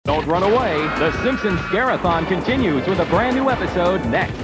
Don't run away. The Simpsons Scare-a-thon continues with a brand new episode next.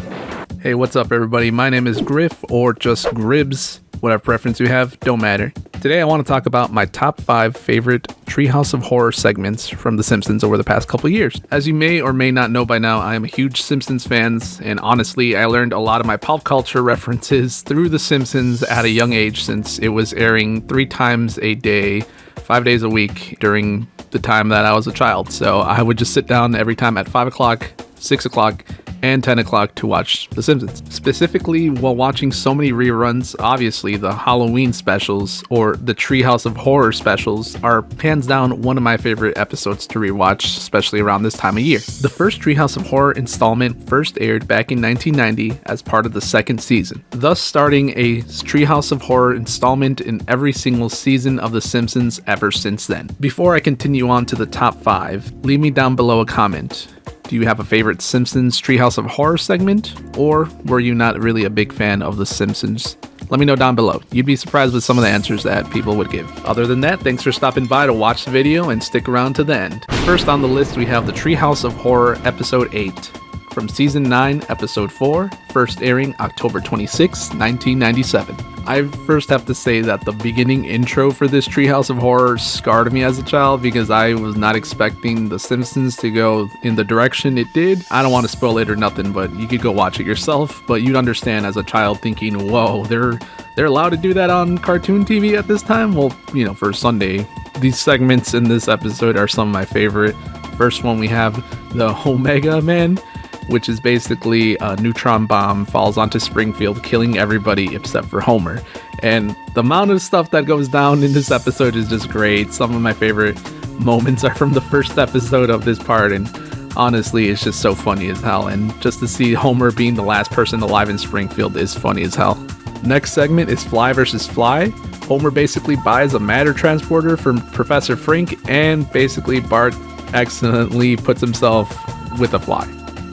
Hey, what's up, everybody? My name is Griff, or just Gribbs. Whatever preference you have, don't matter. Today, I want to talk about my top 5 favorite Treehouse of Horror segments from The Simpsons over the past couple years. As you may or may not know by now, I am a huge Simpsons fan, and honestly, I learned a lot of my pop culture references through The Simpsons at a young age, since it was airing 3 times a day, 5 days a week during the time that I was a child. So I would just sit down every time at 5 o'clock, 6 o'clock, and 10 o'clock to watch The Simpsons. Specifically, while watching so many reruns, obviously the Halloween specials or the Treehouse of Horror specials are hands down one of my favorite episodes to rewatch, especially around this time of year. The first Treehouse of Horror installment first aired back in 1990 as part of the second season, thus starting a Treehouse of Horror installment in every single season of The Simpsons ever since then. Before I continue on to the top 5, leave me down below a comment. Do you have a favorite Simpsons Treehouse of Horror segment, or were you not really a big fan of The Simpsons? Let me know down below. You'd be surprised with some of the answers that people would give. Other than that, thanks for stopping by to watch the video and stick around to the end. First on the list, we have the Treehouse of Horror Episode 8 from Season 9, Episode 4, first airing October 26, 1997. I first have to say that the beginning intro for this Treehouse of Horror scarred me as a child because I was not expecting The Simpsons to go in the direction it did. I don't want to spoil it or nothing, but you could go watch it yourself. But you'd understand as a child thinking, whoa, they're allowed to do that on cartoon TV at this time? Well, you know, for Sunday. These segments in this episode are some of my favorite. First one, we have the Omega Man, which is basically a neutron bomb falls onto Springfield, killing everybody except for Homer. And the amount of stuff that goes down in this episode is just great. Some of my favorite moments are from the first episode of this part, and honestly, it's just so funny as hell. And just to see Homer being the last person alive in Springfield is funny as hell. Next segment is Fly vs. Fly. Homer basically buys a matter transporter from Professor Frink, and basically Bart accidentally puts himself with a fly.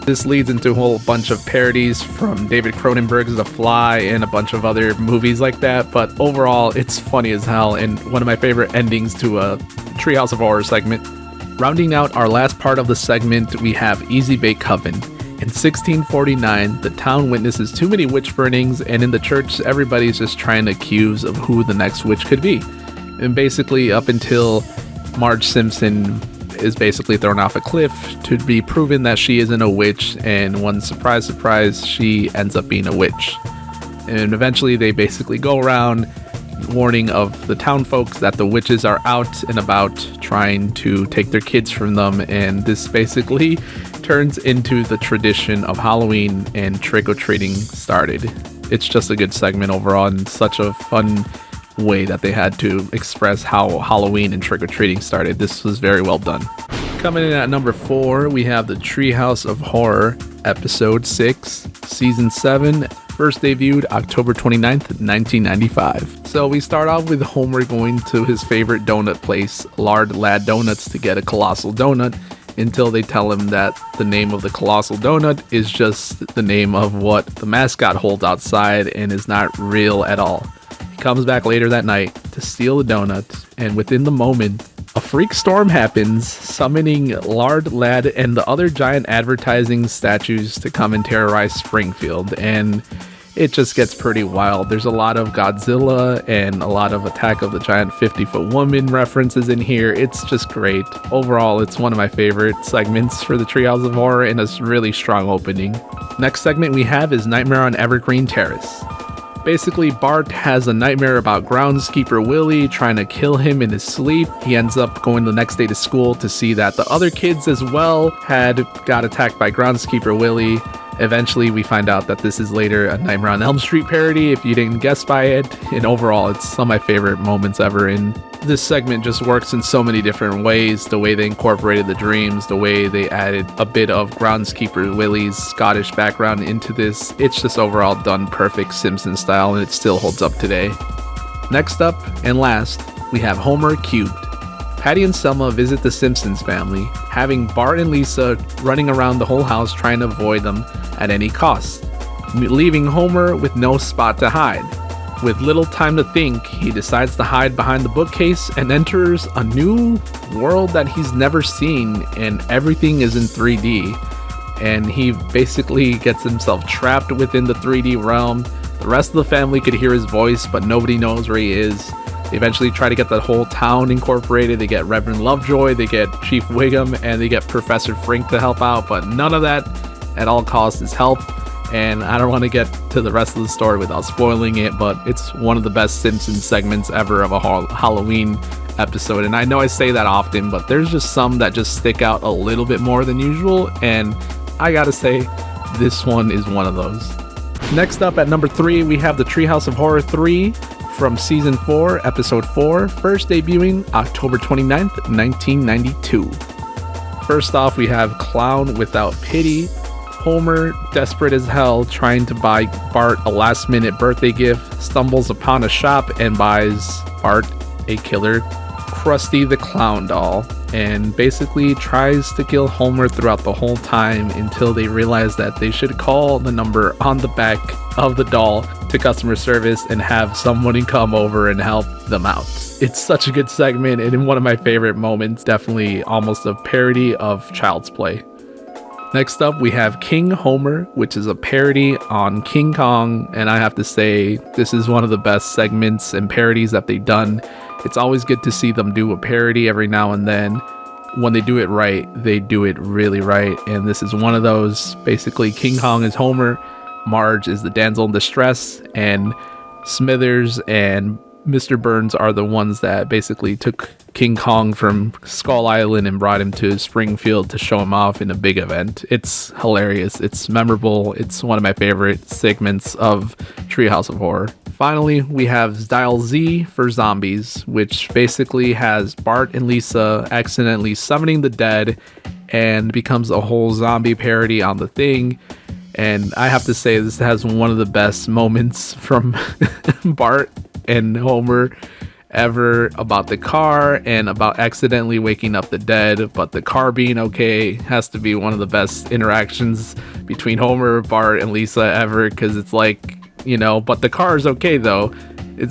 This leads into a whole bunch of parodies from David Cronenberg's The Fly and a bunch of other movies like that, but overall, it's funny as hell and one of my favorite endings to a Treehouse of Horror segment. Rounding out our last part of the segment, we have Easy Bake Coven. In 1649, the town witnesses too many witch burnings, and in the church, everybody's just trying to accuse of who the next witch could be. And basically, up until Marge Simpson is basically thrown off a cliff to be proven that she isn't a witch, and one surprise, surprise, she ends up being a witch. And eventually they basically go around warning of the town folks that the witches are out and about trying to take their kids from them, and this basically turns into the tradition of Halloween and trick-or-treating started. It's just a good segment overall and such a fun way that they had to express how Halloween and trick-or-treating started. This was very well done. Coming in at number 4, we have the Treehouse of Horror Episode 6, Season 7, first debuted October 29th, 1995. So we start off with Homer going to his favorite donut place, Lard Lad Donuts, to get a colossal donut, until they tell him that the name of the colossal donut is just the name of what the mascot holds outside and is not real at all. Comes back later that night to steal the donut, and within the moment, a freak storm happens, summoning Lard Lad and the other giant advertising statues to come and terrorize Springfield, and it just gets pretty wild. There's a lot of Godzilla and a lot of Attack of the Giant 50-Foot Woman references in here. It's just great. Overall, it's one of my favorite segments for the Treehouse of Horror, and a really strong opening. Next segment we have is Nightmare on Evergreen Terrace. Basically, Bart has a nightmare about groundskeeper Willie trying to kill him in his sleep. He ends up going the next day to school to see that the other kids as well had got attacked by groundskeeper Willie. Eventually, we find out that this is later a Nightmare on Elm Street parody, if you didn't guess by it. And overall, it's some of my favorite moments ever. And this segment just works in so many different ways. The way they incorporated the dreams, the way they added a bit of groundskeeper Willie's Scottish background into this. It's just overall done perfect Simpson style, and it still holds up today. Next up, and last, we have Homer Cubed. Patty and Selma visit the Simpsons family, having Bart and Lisa running around the whole house trying to avoid them at any cost, leaving Homer with no spot to hide. With little time to think, he decides to hide behind the bookcase and enters a new world that he's never seen, and everything is in 3D. And he basically gets himself trapped within the 3D realm. The rest of the family could hear his voice, but nobody knows where he is. They eventually try to get the whole town incorporated. They get Reverend Lovejoy, they get Chief Wiggum, and they get Professor Frink to help out, but none of that at all costs is help. And I don't want to get to the rest of the story without spoiling it, but it's one of the best Simpsons segments ever of a Halloween episode. And I know I say that often, but there's just some that just stick out a little bit more than usual, and I gotta say, this one is one of those. Next up at number 3, we have the Treehouse of Horror 3 from Season 4, Episode 4, first debuting October 29th, 1992. First off, we have Clown Without Pity. Homer, desperate as hell, trying to buy Bart a last-minute birthday gift, stumbles upon a shop and buys Bart a killer Krusty the Clown doll, and basically tries to kill Homer throughout the whole time until they realize that they should call the number on the back of the doll to customer service and have someone come over and help them out. It's such a good segment and one of my favorite moments, definitely almost a parody of Child's Play. Next up, we have King Homer, which is a parody on King Kong, and I have to say, this is one of the best segments and parodies that they've done. It's always good to see them do a parody every now and then. When they do it right, they do it really right, and this is one of those. Basically, King Kong is Homer, Marge is the damsel in distress, and Smithers and Mr. Burns are the ones that basically took King Kong from Skull Island and brought him to Springfield to show him off in a big event. It's hilarious. It's memorable. It's one of my favorite segments of Treehouse of Horror. Finally, we have Dial Z for Zombies, which basically has Bart and Lisa accidentally summoning the dead and becomes a whole zombie parody on the thing. And I have to say, this has one of the best moments from Bart and Homer ever about the car and about accidentally waking up the dead, but the car being okay has to be one of the best interactions between Homer, Bart, and Lisa ever, because it's like, you know, but the car's okay though.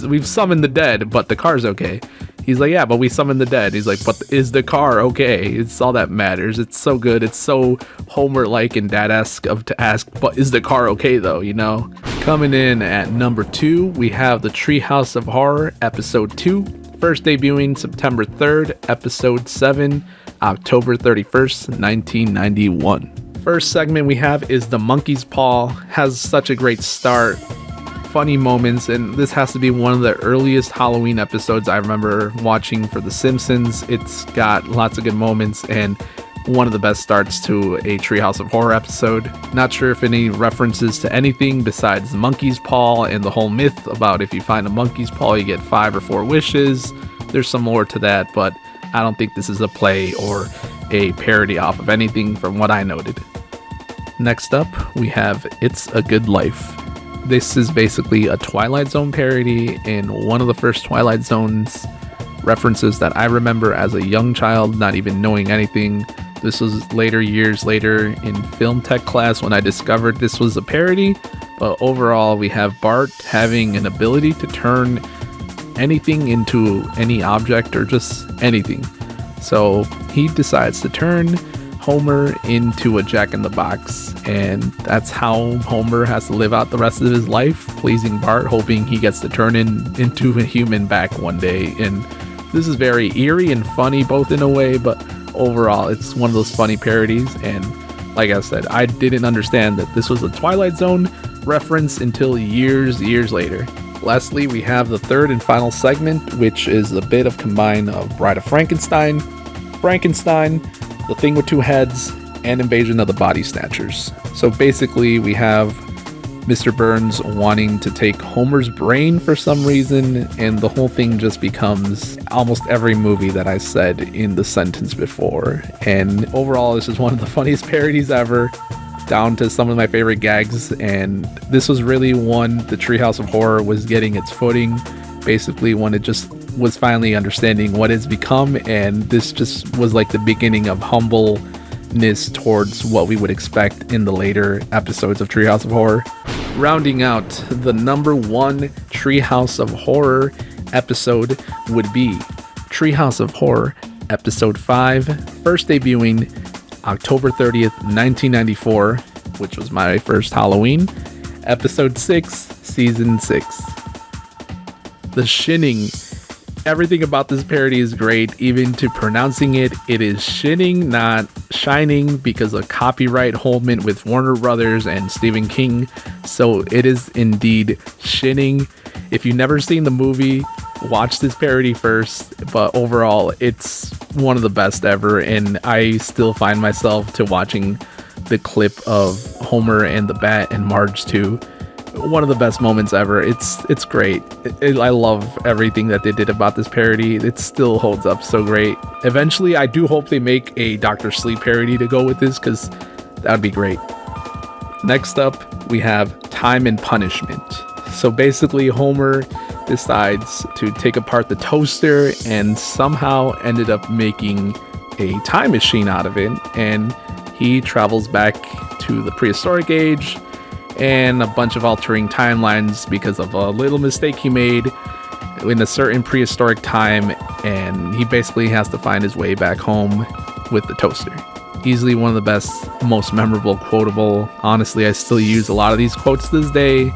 We've summoned the dead, but the car's okay. He's like, yeah, but we summoned the dead. He's like, but is the car okay? It's all that matters. It's so good. It's so Homer-like and dad-esque of to ask, but is the car okay though, you know? Coming in at number 2, we have the Treehouse of Horror, Episode 2, first debuting September 3rd, Episode 7, October 31st, 1991. First segment we have is The Monkey's Paw. Has such a great start, funny moments, and this has to be one of the earliest Halloween episodes I remember watching for The Simpsons. It's got lots of good moments and one of the best starts to a Treehouse of Horror episode. Not sure if any references to anything besides the monkey's paw and the whole myth about if you find a monkey's paw you get 5 or 4 wishes. There's some more to that, but I don't think this is a play or a parody off of anything from what I noted. Next up, we have It's a Good Life. This is basically a Twilight Zone parody, and one of the first Twilight Zone's references that I remember as a young child, not even knowing anything. This was years later in film tech class when I discovered this was a parody, but overall we have Bart having an ability to turn anything into any object or just anything. So he decides to turn Homer into a Jack-in-the-Box, and that's how Homer has to live out the rest of his life, pleasing Bart, hoping he gets to turn into a human back one day. And this is very eerie and funny both in a way, but overall it's one of those funny parodies. And like I said, I didn't understand that this was a Twilight Zone reference until years later. Lastly, we have the third and final segment, which is a bit of combine of Bride of Frankenstein, The Thing with Two Heads, and Invasion of the Body Snatchers. So basically we have Mr. Burns wanting to take Homer's brain for some reason, and the whole thing just becomes almost every movie that I said in the sentence before. And overall, this is one of the funniest parodies ever, down to some of my favorite gags, and this was really one the Treehouse of Horror was getting its footing, basically when it just was finally understanding what it's become, and this just was like the beginning of humbleness towards what we would expect in the later episodes of Treehouse of Horror. Rounding out the number one Treehouse of Horror episode would be Treehouse of Horror Episode 5, first debuting October 30th, 1994, which was my first Halloween. Episode 6, Season 6. The shinning. Everything about this parody is great, even to pronouncing it. It is shinning, not shining, because of copyright holdment with Warner Brothers and Stephen King. So it is indeed shinning. If you've never seen the movie, watch this parody first, but overall it's one of the best ever, and I still find myself to watching the clip of Homer and the Bat and Marge too. One of the best moments ever. It's great. I love everything that they did about this parody. It still holds up so great. Eventually I do hope they make a Dr. Sleep parody to go with this, because that would be great. Next up we have Time and Punishment. So basically Homer decides to take apart the toaster and somehow ended up making a time machine out of it, and he travels back to the prehistoric age and a bunch of altering timelines because of a little mistake he made in a certain prehistoric time, and he basically has to find his way back home with the toaster. Easily one of the best, most memorable, quotable. Honestly, I still use a lot of these quotes to this day.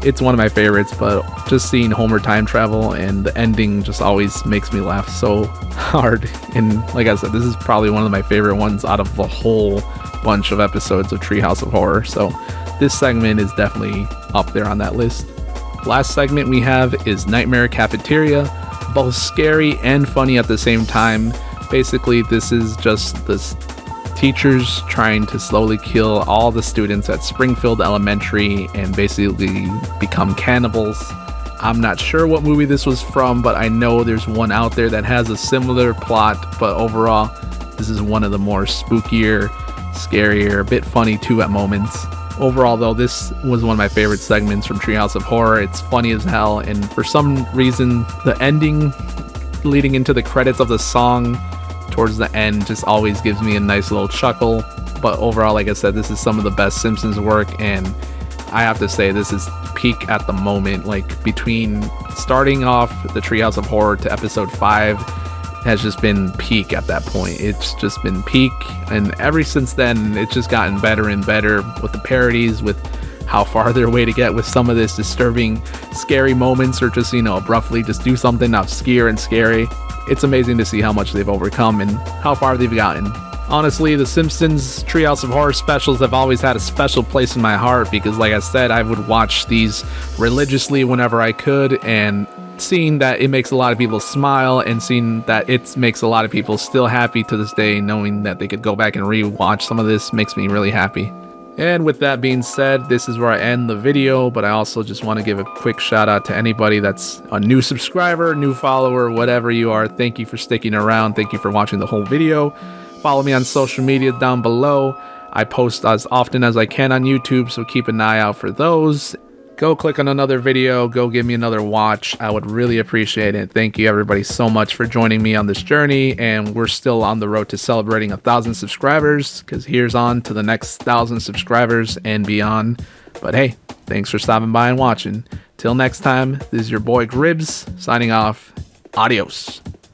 It's one of my favorites, but just seeing Homer time travel and the ending just always makes me laugh so hard. And like I said, this is probably one of my favorite ones out of the whole bunch of episodes of Treehouse of Horror. So this segment is definitely up there on that list. Last segment we have is Nightmare Cafeteria, both scary and funny at the same time. Basically, this is just this teachers trying to slowly kill all the students at Springfield Elementary and basically become cannibals. I'm not sure what movie this was from, but I know there's one out there that has a similar plot, but overall this is one of the more spookier, scarier, a bit funny too at moments. Overall though, this was one of my favorite segments from Treehouse of Horror. It's funny as hell, and for some reason the ending leading into the credits of the song towards the end just always gives me a nice little chuckle. But overall, like I said, this is some of the best Simpsons work, and I have to say this is peak at the moment. Like between starting off the Treehouse of Horror to episode 5 has just been peak at that point. It's just been peak, and ever since then it's just gotten better and better with the parodies, with how far they're way to get with some of this disturbing, scary moments, or just, abruptly just do something obscure and scary. It's amazing to see how much they've overcome and how far they've gotten. Honestly, the Simpsons Treehouse of Horror specials have always had a special place in my heart, because like I said, I would watch these religiously whenever I could, and seeing that it makes a lot of people smile and seeing that it makes a lot of people still happy to this day, knowing that they could go back and re-watch some of this, makes me really happy. And with that being said, this is where I end the video, but I also just want to give a quick shout out to anybody that's a new subscriber, new follower, whatever you are. Thank you for sticking around. Thank you for watching the whole video. Follow me on social media down below. I post as often as I can on YouTube, so keep an eye out for those. Go click on another video, go give me another watch. I would really appreciate it. Thank you everybody so much for joining me on this journey, and we're still on the road to celebrating 1,000 subscribers, because here's on to the next 1,000 subscribers and beyond. But hey, thanks for stopping by and watching. Till next time, this is your boy Gribs signing off. Adios.